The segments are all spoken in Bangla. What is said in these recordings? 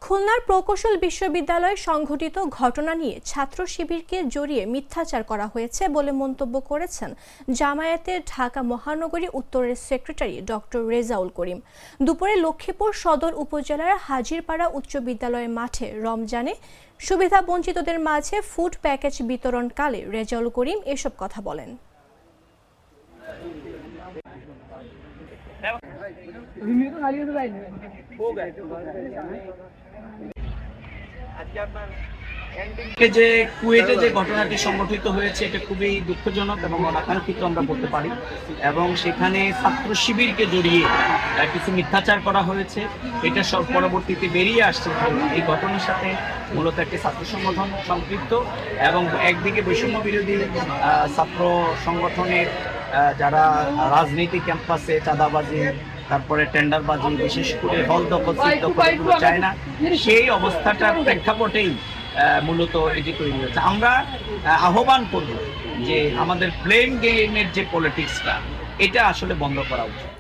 খুলনার প্রকৌশল বিশ্ববিদ্যালয়ে সংঘটিত ঘটনা নিয়ে ছাত্র শিবিরকে জড়িয়ে মিথ্যাচার করা হয়েছে বলে মন্তব্য করেছেন জামায়াতের ঢাকা মহানগরী উত্তরের সেক্রেটারি ডক্টর রেজাউল করিম। দুপুরে লক্ষ্মীপুর সদর উপজেলার হাজিরপাড়া উচ্চ বিদ্যালয়ের মাঠে রমজানে সুবিধাবঞ্চিতদের মাঝে ফুড প্যাকেজ বিতরণকালে রেজাউল করিম এসব কথা বলেন। যে কুয়েটে যে ঘটনাটি সংঘটিত হয়েছে এটা খুবই দুঃখজনক এবং অনাকাঙ্ক্ষিত আমরা বলতে পারি, এবং সেখানে ছাত্র শিবিরকে জড়িয়ে কিছু মিথ্যাচার করা হয়েছে। এটা সব পরবর্তীতে বেরিয়ে আসছে এই ঘটনার সাথে মূলত একটি ছাত্র সংগঠন সম্পৃক্ত, এবং একদিকে বৈষম্য বিরোধী ছাত্র সংগঠনের যারা রাজনৈতিক ক্যাম্পাসে চাঁদাবাজি, তারপরে টেন্ডারবাজি, বিশেষ করে হল দখল চায় না, সেই অবস্থাটার প্রেক্ষাপটেই মূলত এটি তৈরি হয়েছে। আমরা আহ্বান করব যে আমাদের ব্লেম গেমের যে পলিটিক্সটা, এটা আসলে বন্ধ করা উচিত।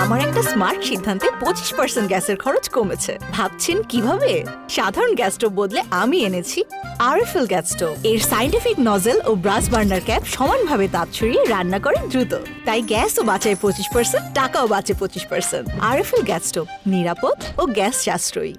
আমার একটা স্মার্ট সিদ্ধান্তে 25% গ্যাসের খরচ কমেছে। ভাবছেন কিভাবে? সাধারণ গ্যাস স্টোভ বদলে আমি এনেছি আরএফএল গ্যাস স্টোভ। এর সাইন্টিফিক নজল ও ব্রাস বার্নার ক্যাপ সমানভাবে তাপ ছড়িয়ে রান্না করে দ্রুত, তাই গ্যাসও বাঁচায় 25%, টাকাও বাঁচে 25%। আরএফএল গ্যাস স্টোভ, নিরাপদ ও গ্যাস সাশ্রয়ী।